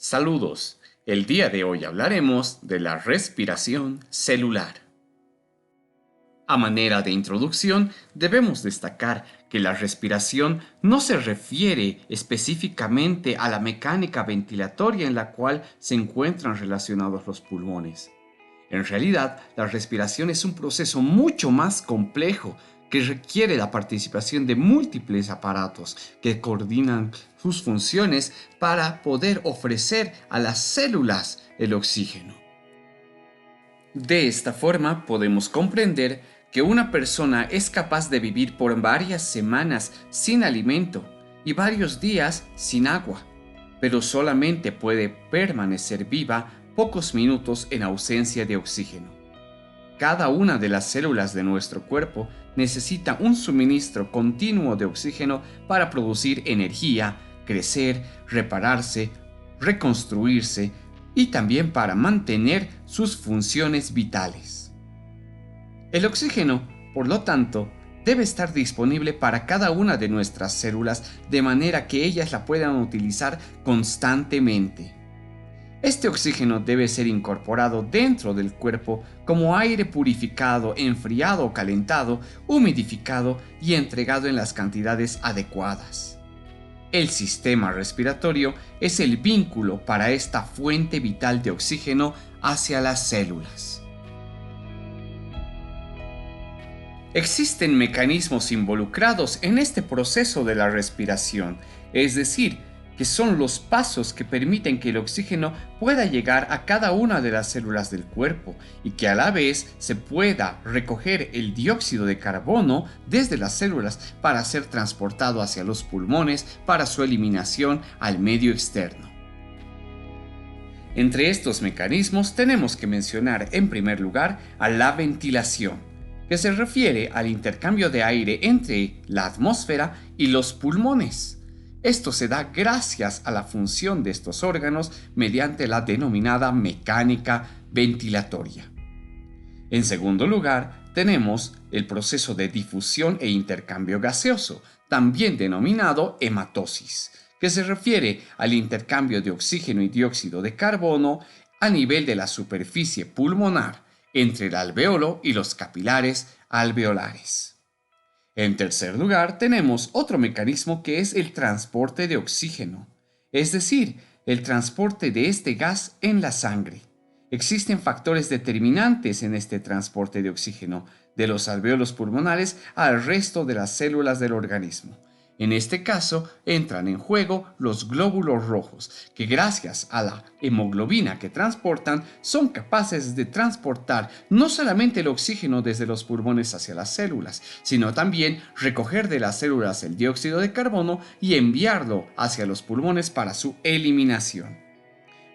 Saludos. El día de hoy hablaremos de la respiración celular. A manera de introducción, debemos destacar que la respiración no se refiere específicamente a la mecánica ventilatoria en la cual se encuentran relacionados los pulmones. En realidad, la respiración es un proceso mucho más complejo que requiere la participación de múltiples aparatos que coordinan sus funciones para poder ofrecer a las células el oxígeno. De esta forma podemos comprender que una persona es capaz de vivir por varias semanas sin alimento y varios días sin agua, pero solamente puede permanecer viva pocos minutos en ausencia de oxígeno. Cada una de las células de nuestro cuerpo necesita un suministro continuo de oxígeno para producir energía, crecer, repararse, reconstruirse y también para mantener sus funciones vitales. El oxígeno, por lo tanto, debe estar disponible para cada una de nuestras células de manera que ellas la puedan utilizar constantemente. Este oxígeno debe ser incorporado dentro del cuerpo como aire purificado, enfriado o calentado, humidificado y entregado en las cantidades adecuadas. El sistema respiratorio es el vínculo para esta fuente vital de oxígeno hacia las células. Existen mecanismos involucrados en este proceso de la respiración, es decir, que son los pasos que permiten que el oxígeno pueda llegar a cada una de las células del cuerpo y que a la vez se pueda recoger el dióxido de carbono desde las células para ser transportado hacia los pulmones para su eliminación al medio externo. Entre estos mecanismos tenemos que mencionar en primer lugar a la ventilación, que se refiere al intercambio de aire entre la atmósfera y los pulmones. Esto se da gracias a la función de estos órganos mediante la denominada mecánica ventilatoria. En segundo lugar, tenemos el proceso de difusión e intercambio gaseoso, también denominado hematosis, que se refiere al intercambio de oxígeno y dióxido de carbono a nivel de la superficie pulmonar entre el alvéolo y los capilares alveolares. En tercer lugar, tenemos otro mecanismo que es el transporte de oxígeno, es decir, el transporte de este gas en la sangre. Existen factores determinantes en este transporte de oxígeno de los alvéolos pulmonares al resto de las células del organismo. En este caso, entran en juego los glóbulos rojos, que gracias a la hemoglobina que transportan, son capaces de transportar no solamente el oxígeno desde los pulmones hacia las células, sino también recoger de las células el dióxido de carbono y enviarlo hacia los pulmones para su eliminación.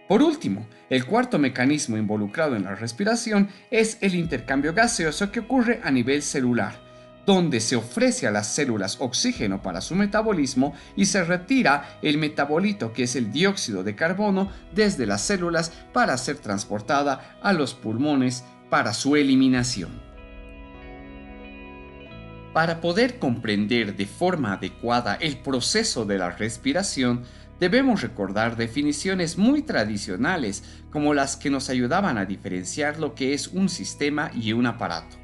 Por último, el cuarto mecanismo involucrado en la respiración es el intercambio gaseoso que ocurre a nivel celular, donde se ofrece a las células oxígeno para su metabolismo y se retira el metabolito, que es el dióxido de carbono, desde las células para ser transportada a los pulmones para su eliminación. Para poder comprender de forma adecuada el proceso de la respiración, debemos recordar definiciones muy tradicionales como las que nos ayudaban a diferenciar lo que es un sistema y un aparato.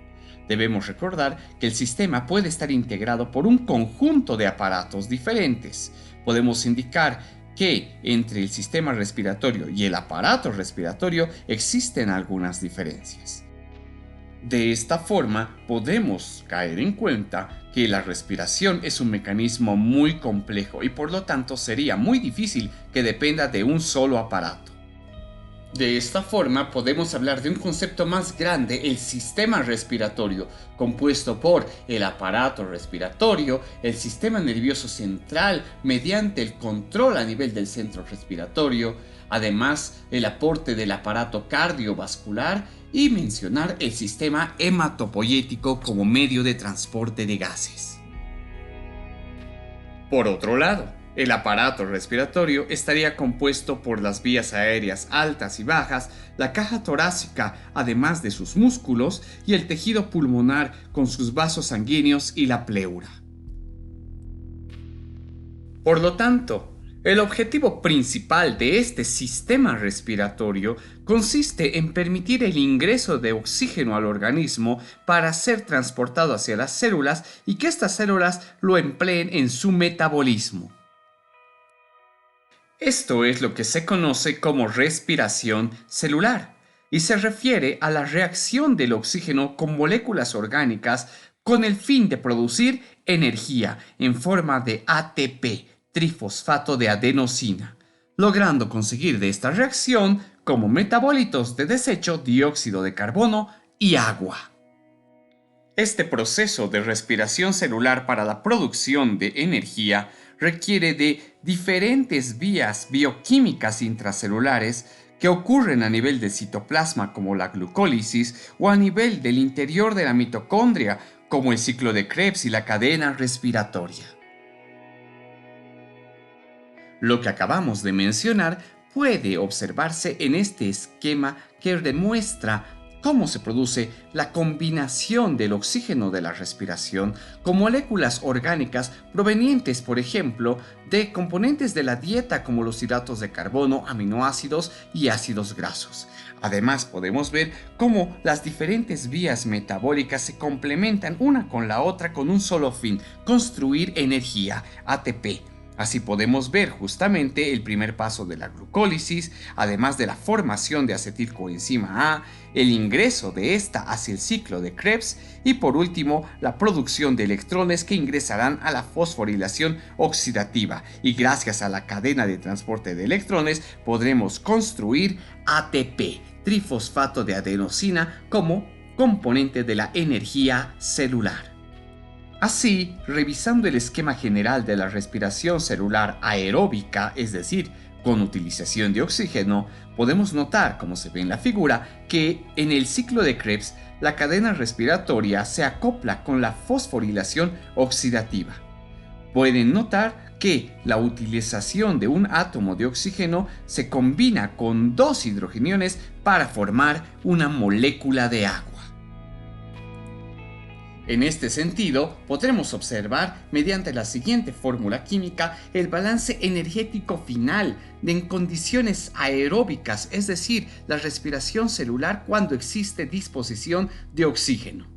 Debemos recordar que el sistema puede estar integrado por un conjunto de aparatos diferentes. Podemos indicar que entre el sistema respiratorio y el aparato respiratorio existen algunas diferencias. De esta forma, podemos caer en cuenta que la respiración es un mecanismo muy complejo y por lo tanto sería muy difícil que dependa de un solo aparato. De esta forma podemos hablar de un concepto más grande, el sistema respiratorio, compuesto por el aparato respiratorio, el sistema nervioso central mediante el control a nivel del centro respiratorio, además el aporte del aparato cardiovascular y mencionar el sistema hematopoyético como medio de transporte de gases. Por otro lado, el aparato respiratorio estaría compuesto por las vías aéreas altas y bajas, la caja torácica, además de sus músculos, y el tejido pulmonar con sus vasos sanguíneos y la pleura. Por lo tanto, El objetivo principal de este sistema respiratorio consiste en permitir el ingreso de oxígeno al organismo para ser transportado hacia las células y que estas células lo empleen en su metabolismo. Esto es lo que se conoce como respiración celular y se refiere a la reacción del oxígeno con moléculas orgánicas con el fin de producir energía en forma de ATP, trifosfato de adenosina, logrando conseguir de esta reacción como metabolitos de desecho dióxido de carbono y agua. Este proceso de respiración celular para la producción de energía requiere de diferentes vías bioquímicas intracelulares que ocurren a nivel del citoplasma como la glucólisis o a nivel del interior de la mitocondria como el ciclo de Krebs y la cadena respiratoria. Lo que acabamos de mencionar puede observarse en este esquema que demuestra cómo se produce la combinación del oxígeno de la respiración con moléculas orgánicas provenientes, por ejemplo, de componentes de la dieta como los hidratos de carbono, aminoácidos y ácidos grasos. Además, podemos ver cómo las diferentes vías metabólicas se complementan una con la otra con un solo fin: construir energía, ATP. Así podemos ver justamente el primer paso de la glucólisis, además de la formación de acetilcoenzima A, el ingreso de esta hacia el ciclo de Krebs y por último la producción de electrones que ingresarán a la fosforilación oxidativa, y gracias a la cadena de transporte de electrones podremos construir ATP, trifosfato de adenosina, como componente de la energía celular. Así, revisando el esquema general de la respiración celular aeróbica, es decir, con utilización de oxígeno, podemos notar, como se ve en la figura, que en el ciclo de Krebs la cadena respiratoria se acopla con la fosforilación oxidativa. Pueden notar que la utilización de un átomo de oxígeno se combina con dos hidrogeniones para formar una molécula de agua. En este sentido, podremos observar mediante la siguiente fórmula química el balance energético final en condiciones aeróbicas, es decir, la respiración celular cuando existe disposición de oxígeno.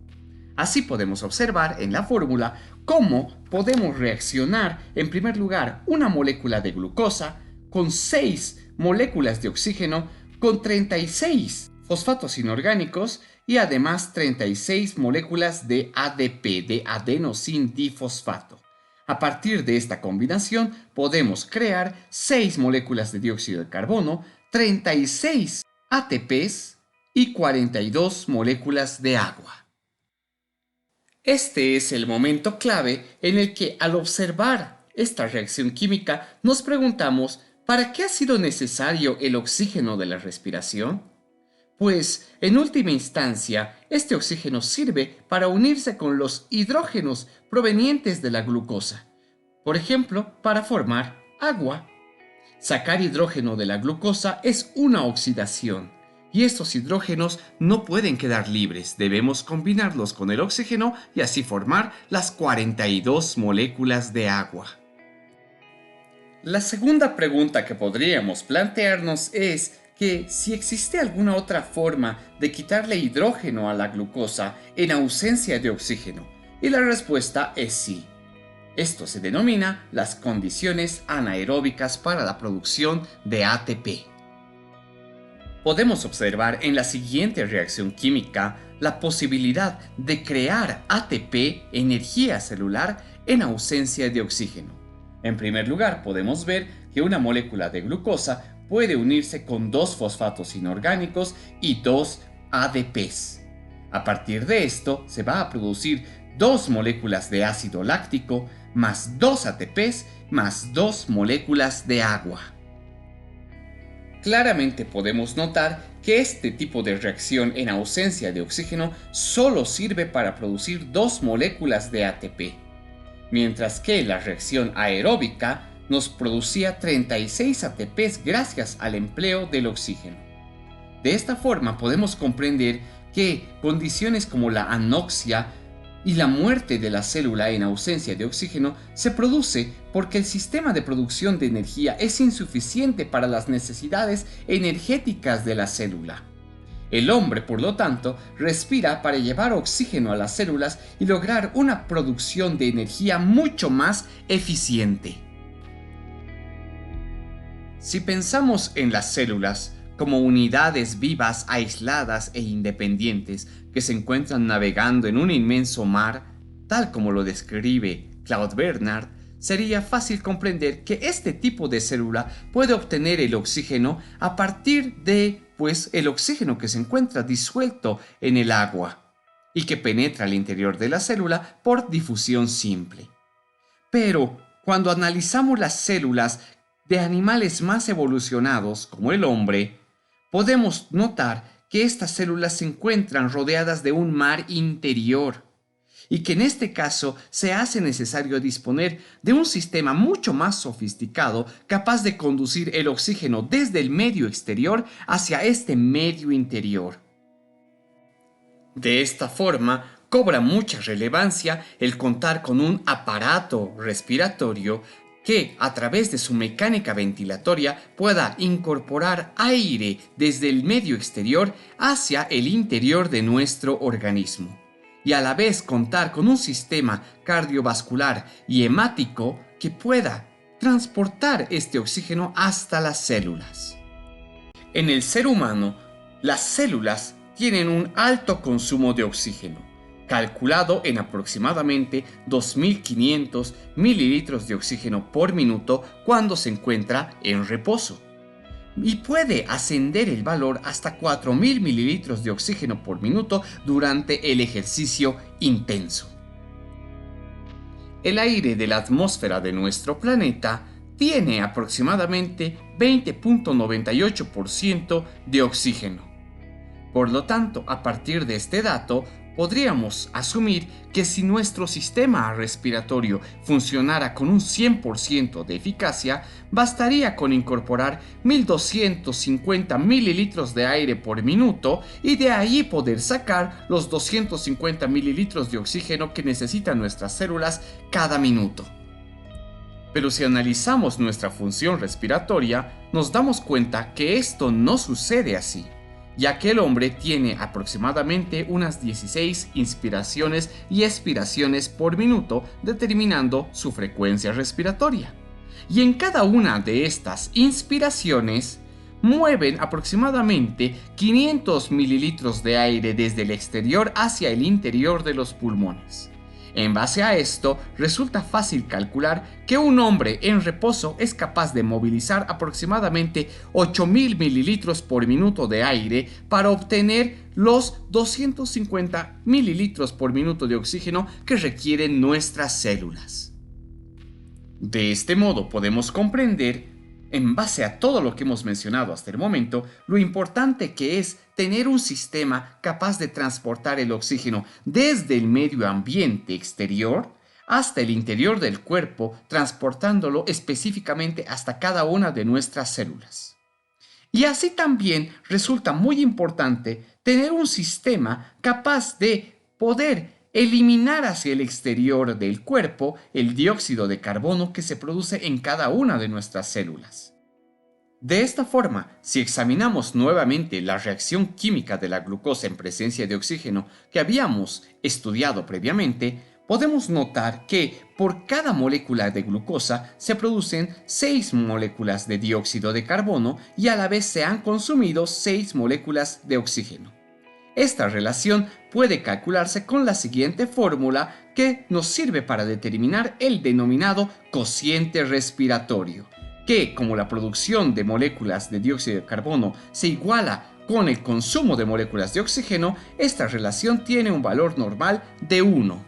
Así podemos observar en la fórmula cómo podemos reaccionar en primer lugar una molécula de glucosa con 6 moléculas de oxígeno con 36 fosfatos inorgánicos y además 36 moléculas de ADP, de adenosín difosfato. A partir de esta combinación podemos crear 6 moléculas de dióxido de carbono, 36 ATPs y 42 moléculas de agua. Este es el momento clave en el que, al observar esta reacción química, nos preguntamos ¿para qué ha sido necesario el oxígeno de la respiración? Pues, en última instancia, este oxígeno sirve para unirse con los hidrógenos provenientes de la glucosa, por ejemplo, para formar agua. Sacar hidrógeno de la glucosa es una oxidación, y estos hidrógenos no pueden quedar libres, debemos combinarlos con el oxígeno y así formar las 42 moléculas de agua. La segunda pregunta que podríamos plantearnos es que si existe alguna otra forma de quitarle hidrógeno a la glucosa en ausencia de oxígeno, y la respuesta es sí. Esto se denomina las condiciones anaeróbicas para la producción de ATP. Podemos observar en la siguiente reacción química la posibilidad de crear ATP, energía celular, en ausencia de oxígeno. En primer lugar, podemos ver que una molécula de glucosa puede unirse con 2 fosfatos inorgánicos y 2 ADPs. A partir de esto, se va a producir 2 moléculas de ácido láctico, más 2 ATPs, más 2 moléculas de agua. Claramente podemos notar que este tipo de reacción en ausencia de oxígeno solo sirve para producir 2 moléculas de ATP, mientras que la reacción aeróbica nos producía 36 ATPs gracias al empleo del oxígeno. De esta forma podemos comprender que condiciones como la anoxia Y la muerte de la célula en ausencia de oxígeno se produce porque el sistema de producción de energía es insuficiente para las necesidades energéticas de la célula. El hombre, por lo tanto, respira para llevar oxígeno a las células y lograr una producción de energía mucho más eficiente. Si pensamos en las células como unidades vivas, aisladas e independientes que se encuentran navegando en un inmenso mar, tal como lo describe Claude Bernard, sería fácil comprender que este tipo de célula puede obtener el oxígeno a partir de, el oxígeno que se encuentra disuelto en el agua y que penetra al interior de la célula por difusión simple. Pero cuando analizamos las células de animales más evolucionados, como el hombre, podemos notar que estas células se encuentran rodeadas de un mar interior y que en este caso se hace necesario disponer de un sistema mucho más sofisticado capaz de conducir el oxígeno desde el medio exterior hacia este medio interior. De esta forma, cobra mucha relevancia el contar con un aparato respiratorio que, a través de su mecánica ventilatoria, pueda incorporar aire desde el medio exterior hacia el interior de nuestro organismo, y a la vez contar con un sistema cardiovascular y hemático que pueda transportar este oxígeno hasta las células. En el ser humano, las células tienen un alto consumo de oxígeno, calculado en aproximadamente 2.500 mililitros de oxígeno por minuto cuando se encuentra en reposo, y puede ascender el valor hasta 4.000 mililitros de oxígeno por minuto durante el ejercicio intenso. El aire de la atmósfera de nuestro planeta tiene aproximadamente 20.98% de oxígeno. Por lo tanto, a partir de este dato, podríamos asumir que si nuestro sistema respiratorio funcionara con un 100% de eficacia, bastaría con incorporar 1.250 mililitros de aire por minuto y de ahí poder sacar los 250 mililitros de oxígeno que necesitan nuestras células cada minuto. Pero si analizamos nuestra función respiratoria, nos damos cuenta que esto no sucede así, ya que el hombre tiene aproximadamente unas 16 inspiraciones y expiraciones por minuto, determinando su frecuencia respiratoria. Y en cada una de estas inspiraciones mueven aproximadamente 500 mililitros de aire desde el exterior hacia el interior de los pulmones. En base a esto, resulta fácil calcular que un hombre en reposo es capaz de movilizar aproximadamente 8.000 mililitros por minuto de aire para obtener los 250 mililitros por minuto de oxígeno que requieren nuestras células. De este modo podemos comprender, en base a todo lo que hemos mencionado hasta el momento, lo importante que es tener un sistema capaz de transportar el oxígeno desde el medio ambiente exterior hasta el interior del cuerpo, transportándolo específicamente hasta cada una de nuestras células. Y así también resulta muy importante tener un sistema capaz de poder eliminar hacia el exterior del cuerpo el dióxido de carbono que se produce en cada una de nuestras células. De esta forma, si examinamos nuevamente la reacción química de la glucosa en presencia de oxígeno que habíamos estudiado previamente, podemos notar que por cada molécula de glucosa se producen 6 moléculas de dióxido de carbono y a la vez se han consumido 6 moléculas de oxígeno. Esta relación puede calcularse con la siguiente fórmula que nos sirve para determinar el denominado cociente respiratorio, que, como la producción de moléculas de dióxido de carbono se iguala con el consumo de moléculas de oxígeno, esta relación tiene un valor normal de 1.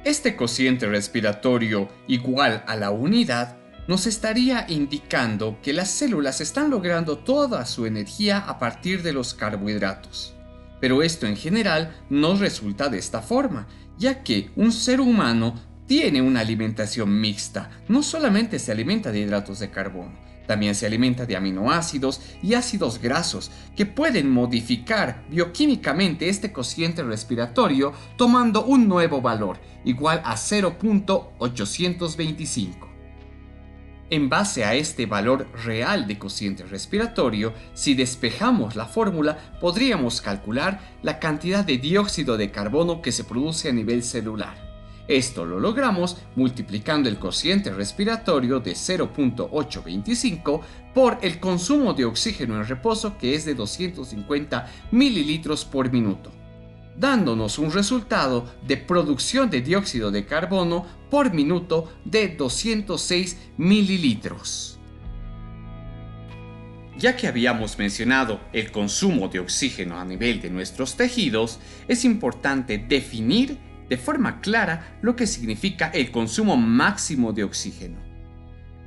Este cociente respiratorio igual a la unidad nos estaría indicando que las células están logrando toda su energía a partir de los carbohidratos. Pero esto en general no resulta de esta forma, ya que un ser humano tiene una alimentación mixta. No solamente se alimenta de hidratos de carbono, También se alimenta de aminoácidos y ácidos grasos que pueden modificar bioquímicamente este cociente respiratorio tomando un nuevo valor, igual a 0.825. En base a este valor real de cociente respiratorio, si despejamos la fórmula, podríamos calcular la cantidad de dióxido de carbono que se produce a nivel celular. Esto lo logramos multiplicando el cociente respiratorio de 0.825 por el consumo de oxígeno en reposo, que es de 250 mililitros por minuto, dándonos un resultado de producción de dióxido de carbono por minuto de 206 mililitros. Ya que habíamos mencionado el consumo de oxígeno a nivel de nuestros tejidos, es importante definir de forma clara lo que significa el consumo máximo de oxígeno.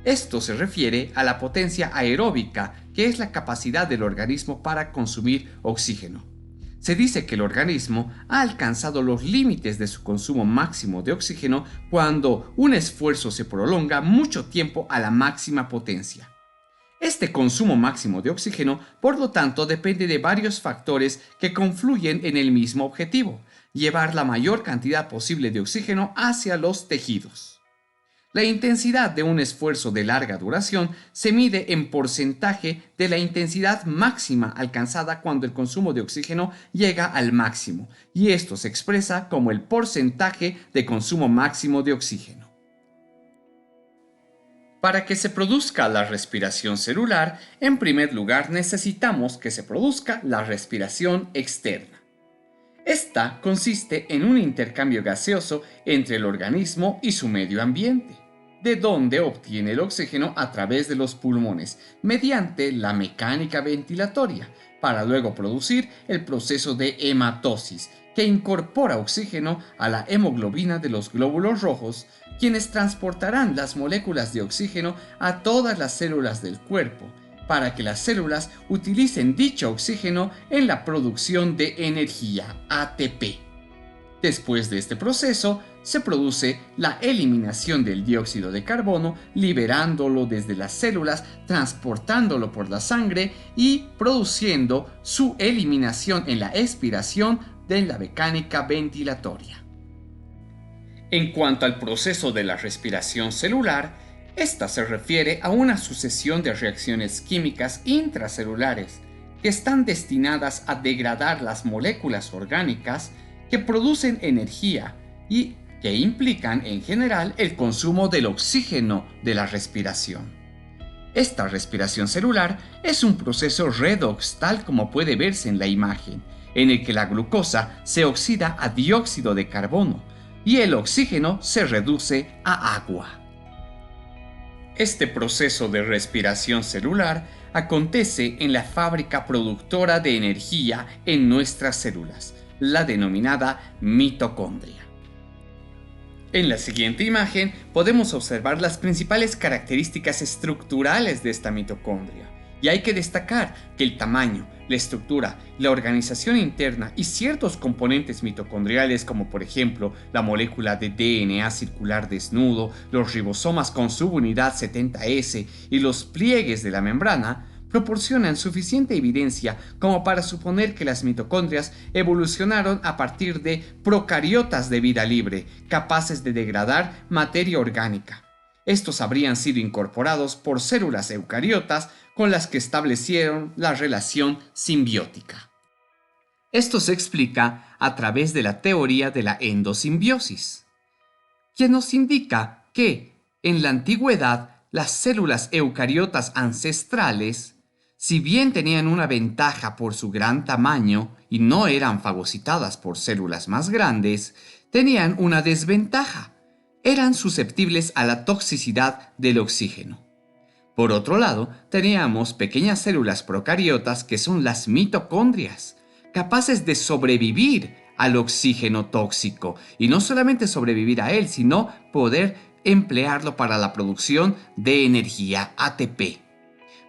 Esto se refiere a la potencia aeróbica, que es la capacidad del organismo para consumir oxígeno. Se dice que el organismo ha alcanzado los límites de su consumo máximo de oxígeno cuando un esfuerzo se prolonga mucho tiempo a la máxima potencia. Este consumo máximo de oxígeno, por lo tanto, depende de varios factores que confluyen en el mismo objetivo: llevar la mayor cantidad posible de oxígeno hacia los tejidos. La intensidad de un esfuerzo de larga duración se mide en porcentaje de la intensidad máxima alcanzada cuando el consumo de oxígeno llega al máximo, y esto se expresa como el porcentaje de consumo máximo de oxígeno. Para que se produzca la respiración celular, en primer lugar necesitamos que se produzca la respiración externa. Esta consiste en un intercambio gaseoso entre el organismo y su medio ambiente, de donde obtiene el oxígeno a través de los pulmones, mediante la mecánica ventilatoria, para luego producir el proceso de hematosis, que incorpora oxígeno a la hemoglobina de los glóbulos rojos, quienes transportarán las moléculas de oxígeno a todas las células del cuerpo, para que las células utilicen dicho oxígeno en la producción de energía, ATP. Después de este proceso, se produce la eliminación del dióxido de carbono, liberándolo desde las células, transportándolo por la sangre y produciendo su eliminación en la expiración de la mecánica ventilatoria. En cuanto al proceso de la respiración celular, esta se refiere a una sucesión de reacciones químicas intracelulares que están destinadas a degradar las moléculas orgánicas que producen energía y que implican en general el consumo del oxígeno de la respiración. Esta respiración celular es un proceso redox, tal como puede verse en la imagen, en el que la glucosa se oxida a dióxido de carbono y el oxígeno se reduce a agua. Este proceso de respiración celular acontece en la fábrica productora de energía en nuestras células, la denominada mitocondria. En la siguiente imagen podemos observar las principales características estructurales de esta mitocondria, y hay que destacar que el tamaño, la estructura, la organización interna y ciertos componentes mitocondriales, como por ejemplo la molécula de DNA circular desnudo, los ribosomas con subunidad 70S y los pliegues de la membrana, proporcionan suficiente evidencia como para suponer que las mitocondrias evolucionaron a partir de procariotas de vida libre, capaces de degradar materia orgánica. Estos habrían sido incorporados por células eucariotas con las que establecieron la relación simbiótica. Esto se explica a través de la teoría de la endosimbiosis, que nos indica que, en la antigüedad, las células eucariotas ancestrales, si bien tenían una ventaja por su gran tamaño y no eran fagocitadas por células más grandes, tenían una desventaja: eran susceptibles a la toxicidad del oxígeno. Por otro lado, teníamos pequeñas células procariotas que son las mitocondrias, capaces de sobrevivir al oxígeno tóxico, y no solamente sobrevivir a él, sino poder emplearlo para la producción de energía, ATP.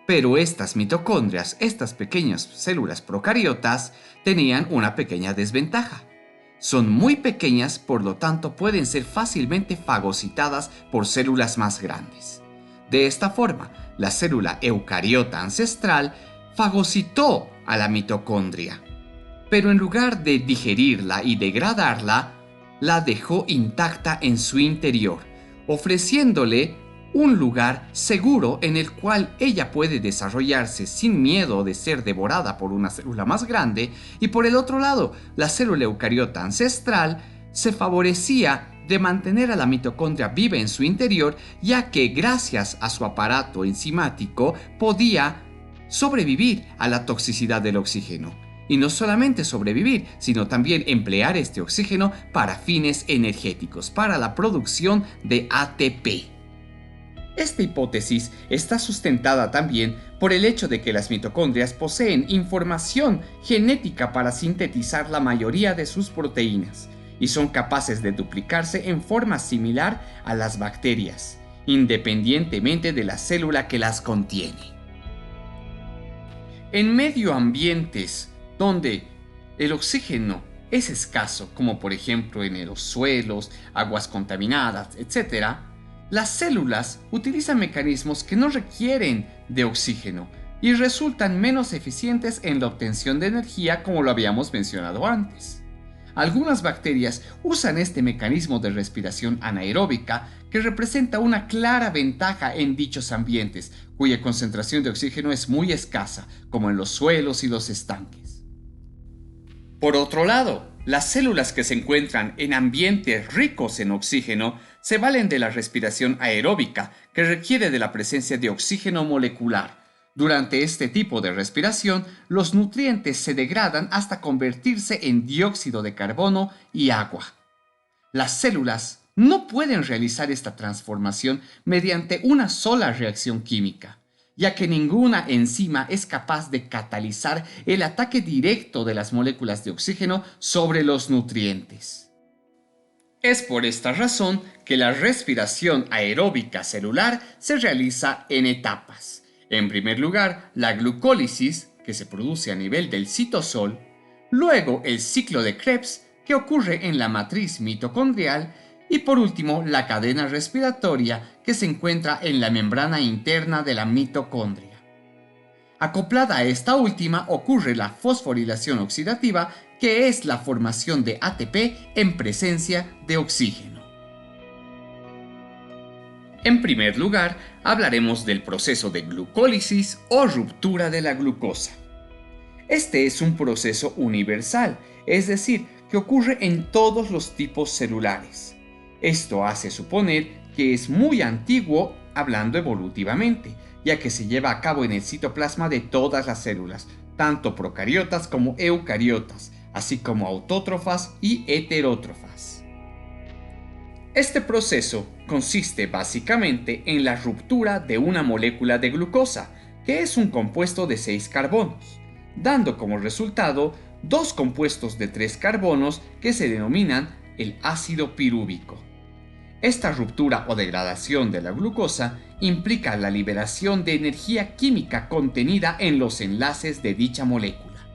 Pero estas mitocondrias, estas pequeñas células procariotas, tenían una pequeña desventaja. Son muy pequeñas, por lo tanto pueden ser fácilmente fagocitadas por células más grandes. De esta forma, la célula eucariota ancestral fagocitó a la mitocondria, pero en lugar de digerirla y degradarla, la dejó intacta en su interior, ofreciéndole un lugar seguro en el cual ella puede desarrollarse sin miedo de ser devorada por una célula más grande, y por el otro lado, la célula eucariota ancestral se favorecía de mantener a la mitocondria viva en su interior, ya que gracias a su aparato enzimático podía sobrevivir a la toxicidad del oxígeno. Y no solamente sobrevivir, sino también emplear este oxígeno para fines energéticos, para la producción de ATP. Esta hipótesis está sustentada también por el hecho de que las mitocondrias poseen información genética para sintetizar la mayoría de sus proteínas y son capaces de duplicarse en forma similar a las bacterias, independientemente de la célula que las contiene. En medio ambientes donde el oxígeno es escaso, como por ejemplo en los suelos, aguas contaminadas, etc., las células utilizan mecanismos que no requieren de oxígeno y resultan menos eficientes en la obtención de energía, como lo habíamos mencionado antes. Algunas bacterias usan este mecanismo de respiración anaeróbica que representa una clara ventaja en dichos ambientes, cuya concentración de oxígeno es muy escasa, como en los suelos y los estanques. Por otro lado, las células que se encuentran en ambientes ricos en oxígeno se valen de la respiración aeróbica, que requiere de la presencia de oxígeno molecular. Durante este tipo de respiración, los nutrientes se degradan hasta convertirse en dióxido de carbono y agua. Las células no pueden realizar esta transformación mediante una sola reacción química, ya que ninguna enzima es capaz de catalizar el ataque directo de las moléculas de oxígeno sobre los nutrientes. Es por esta razón que la respiración aeróbica celular se realiza en etapas. En primer lugar, la glucólisis, que se produce a nivel del citosol, luego el ciclo de Krebs, que ocurre en la matriz mitocondrial, y por último la cadena respiratoria, que se encuentra en la membrana interna de la mitocondria. Acoplada a esta última ocurre la fosforilación oxidativa, que es la formación de ATP en presencia de oxígeno. En primer lugar, hablaremos del proceso de glucólisis o ruptura de la glucosa. Este es un proceso universal, es decir, que ocurre en todos los tipos celulares. Esto hace suponer que es muy antiguo hablando evolutivamente, ya que se lleva a cabo en el citoplasma de todas las células, tanto procariotas como eucariotas, así como autótrofas y heterótrofas. Este proceso consiste básicamente en la ruptura de una molécula de glucosa, que es un compuesto de 6 carbonos, dando como resultado dos compuestos de 3 carbonos que se denominan el ácido pirúvico. Esta ruptura o degradación de la glucosa implica la liberación de energía química contenida en los enlaces de dicha molécula.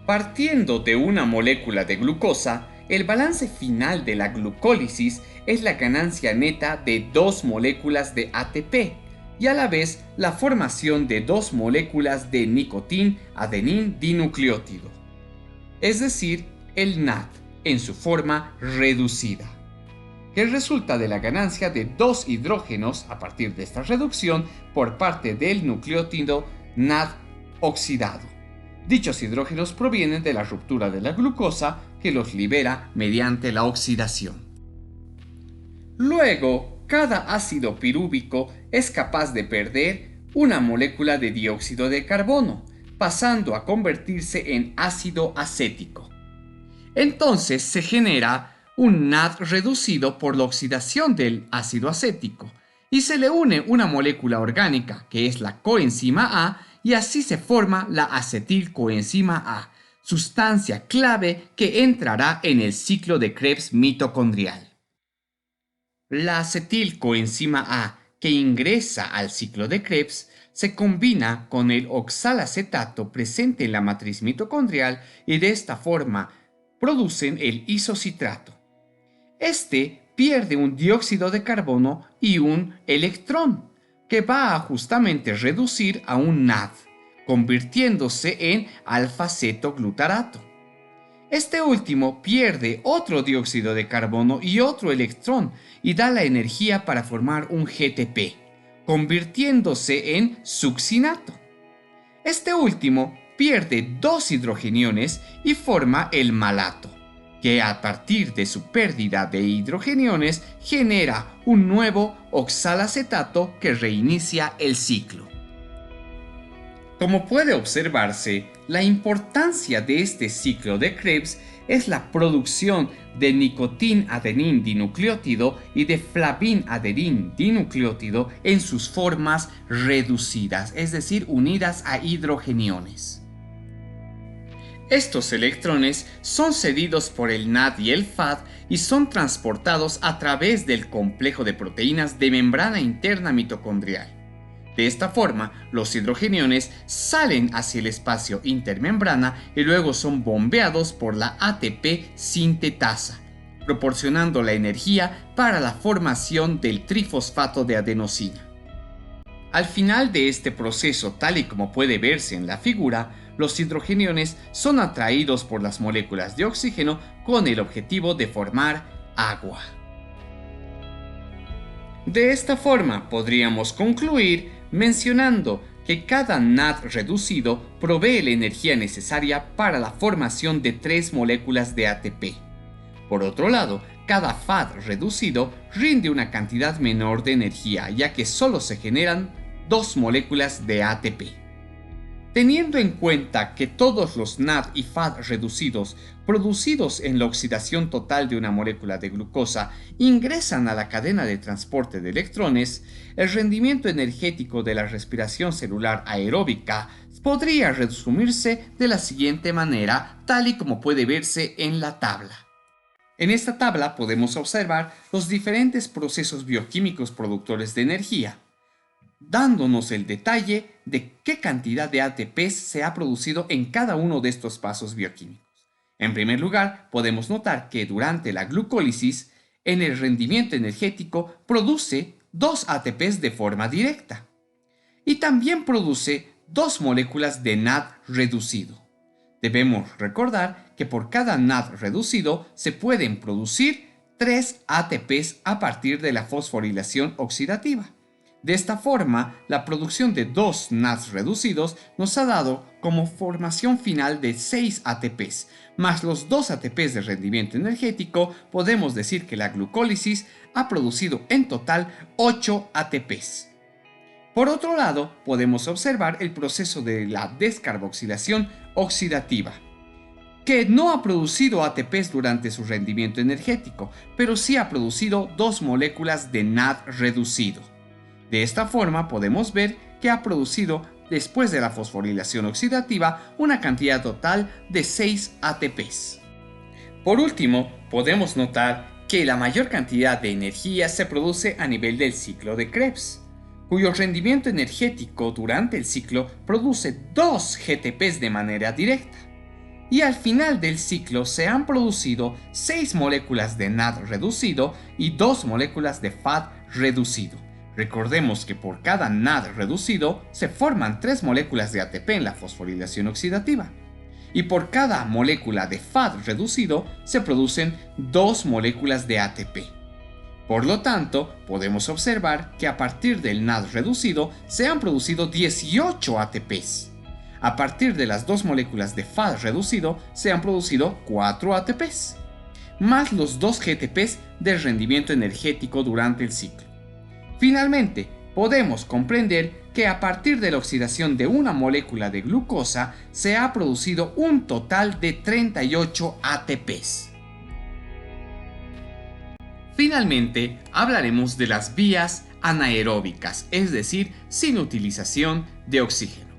Partiendo de una molécula de glucosa, el balance final de la glucólisis es la ganancia neta de 2 moléculas de ATP y a la vez la formación de 2 moléculas de nicotin-adenin dinucleótido, es decir, el NAD en su forma reducida, que resulta de la ganancia de 2 hidrógenos a partir de esta reducción por parte del nucleótido NAD oxidado. Dichos hidrógenos provienen de la ruptura de la glucosa, que los libera mediante la oxidación. Luego, cada ácido pirúvico es capaz de perder una molécula de dióxido de carbono, pasando a convertirse en ácido acético. Entonces se genera un NAD reducido por la oxidación del ácido acético y se le une una molécula orgánica, que es la coenzima A, y así se forma la acetilcoenzima A, sustancia clave que entrará en el ciclo de Krebs mitocondrial. La acetilcoenzima A, que ingresa al ciclo de Krebs, se combina con el oxalacetato presente en la matriz mitocondrial y de esta forma producen el isocitrato. Este pierde un dióxido de carbono y un electrón, que va a justamente reducir a un NAD, convirtiéndose en alfa-cetoglutarato. Este último pierde otro dióxido de carbono y otro electrón y da la energía para formar un GTP, convirtiéndose en succinato. Este último pierde dos hidrogeniones y forma el malato, que a partir de su pérdida de hidrogeniones genera un nuevo oxalacetato que reinicia el ciclo. Como puede observarse, la importancia de este ciclo de Krebs es la producción de nicotin-adenin dinucleótido y de flavin-adenin dinucleótido en sus formas reducidas, es decir, unidas a hidrogeniones. Estos electrones son cedidos por el NAD y el FAD y son transportados a través del complejo de proteínas de membrana interna mitocondrial. De esta forma, los hidrogeniones salen hacia el espacio intermembrana y luego son bombeados por la ATP sintetasa, proporcionando la energía para la formación del trifosfato de adenosina. Al final de este proceso, tal y como puede verse en la figura, los hidrogeniones son atraídos por las moléculas de oxígeno con el objetivo de formar agua. De esta forma podríamos concluir mencionando que cada NAD reducido provee la energía necesaria para la formación de 3 moléculas de ATP. Por otro lado, cada FAD reducido rinde una cantidad menor de energía, ya que solo se generan 2 moléculas de ATP. Teniendo en cuenta que todos los NAD y FAD reducidos producidos en la oxidación total de una molécula de glucosa ingresan a la cadena de transporte de electrones, el rendimiento energético de la respiración celular aeróbica podría resumirse de la siguiente manera, tal y como puede verse en la tabla. En esta tabla podemos observar los diferentes procesos bioquímicos productores de energía, dándonos el detalle de qué cantidad de ATP se ha producido en cada uno de estos pasos bioquímicos. En primer lugar, podemos notar que durante la glucólisis, en el rendimiento energético produce 2 ATPs de forma directa y también produce 2 moléculas de NAD reducido. Debemos recordar que por cada NAD reducido se pueden producir 3 ATPs a partir de la fosforilación oxidativa. De esta forma, la producción de 2 NADs reducidos nos ha dado como formación final de 6 ATPs, más los 2 ATPs de rendimiento energético, podemos decir que la glucólisis ha producido en total 8 ATPs. Por otro lado, podemos observar el proceso de la descarboxilación oxidativa, que no ha producido ATPs durante su rendimiento energético, pero sí ha producido 2 moléculas de NAD reducido. De esta forma podemos ver que ha producido, después de la fosforilación oxidativa, una cantidad total de 6 ATPs. Por último, podemos notar que la mayor cantidad de energía se produce a nivel del ciclo de Krebs, cuyo rendimiento energético durante el ciclo produce 2 GTPs de manera directa. Y al final del ciclo se han producido 6 moléculas de NAD reducido y 2 moléculas de FAD reducido. Recordemos que por cada NAD reducido se forman 3 moléculas de ATP en la fosforilación oxidativa. Y por cada molécula de FAD reducido se producen 2 moléculas de ATP. Por lo tanto, podemos observar que a partir del NAD reducido se han producido 18 ATPs. A partir de las 2 moléculas de FAD reducido se han producido 4 ATPs, más los 2 GTPs de rendimiento energético durante el ciclo. Finalmente, podemos comprender que a partir de la oxidación de una molécula de glucosa se ha producido un total de 38 ATPs. Finalmente, hablaremos de las vías anaeróbicas, es decir, sin utilización de oxígeno.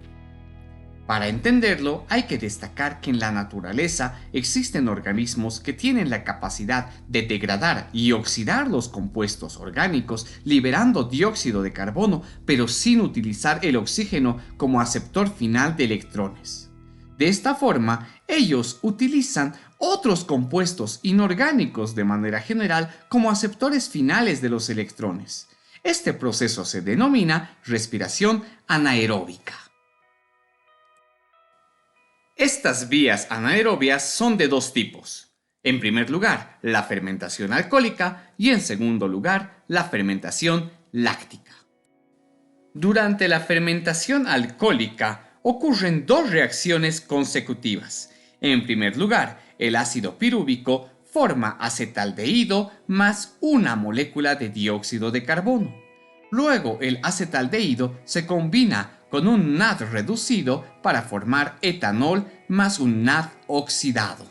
Para entenderlo, hay que destacar que en la naturaleza existen organismos que tienen la capacidad de degradar y oxidar los compuestos orgánicos, liberando dióxido de carbono, pero sin utilizar el oxígeno como aceptor final de electrones. De esta forma, ellos utilizan otros compuestos inorgánicos de manera general como aceptores finales de los electrones. Este proceso se denomina respiración anaeróbica. Estas vías anaerobias son de dos tipos. En primer lugar, la fermentación alcohólica y en segundo lugar, la fermentación láctica. Durante la fermentación alcohólica ocurren dos reacciones consecutivas. En primer lugar, el ácido pirúvico forma acetaldehído más una molécula de dióxido de carbono. Luego, el acetaldehído se combina con un NAD reducido para formar etanol más un NAD oxidado.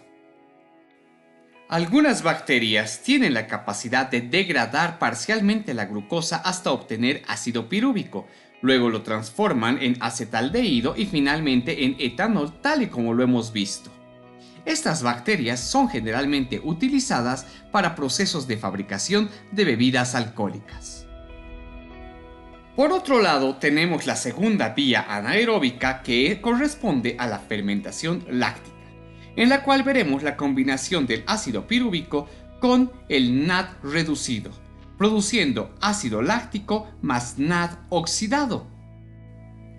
Algunas bacterias tienen la capacidad de degradar parcialmente la glucosa hasta obtener ácido pirúvico. Luego lo transforman en acetaldehído y finalmente en etanol, tal y como lo hemos visto. Estas bacterias son generalmente utilizadas para procesos de fabricación de bebidas alcohólicas. Por otro lado, tenemos la segunda vía anaeróbica que corresponde a la fermentación láctica, en la cual veremos la combinación del ácido pirúvico con el NAD reducido, produciendo ácido láctico más NAD oxidado.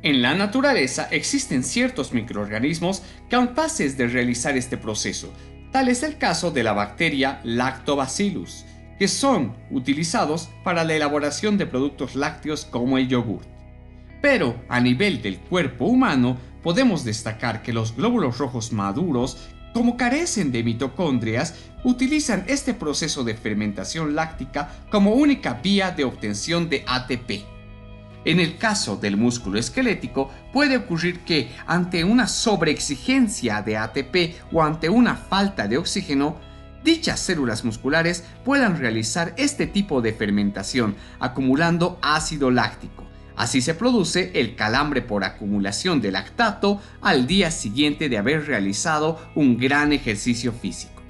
En la naturaleza existen ciertos microorganismos capaces de realizar este proceso, tal es el caso de la bacteria Lactobacillus, que son utilizados para la elaboración de productos lácteos como el yogur. Pero a nivel del cuerpo humano podemos destacar que los glóbulos rojos maduros, como carecen de mitocondrias, utilizan este proceso de fermentación láctica como única vía de obtención de ATP. En el caso del músculo esquelético, puede ocurrir que ante una sobreexigencia de ATP o ante una falta de oxígeno, dichas células musculares puedan realizar este tipo de fermentación, acumulando ácido láctico. Así se produce el calambre por acumulación de lactato al día siguiente de haber realizado un gran ejercicio físico.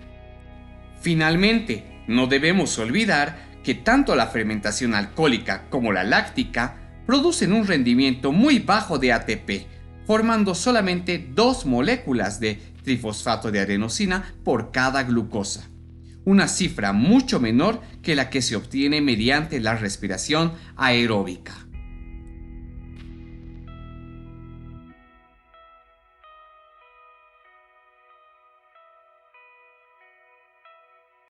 Finalmente, no debemos olvidar que tanto la fermentación alcohólica como la láctica producen un rendimiento muy bajo de ATP, formando solamente 2 moléculas de trifosfato de adenosina por cada glucosa, una cifra mucho menor que la que se obtiene mediante la respiración aeróbica.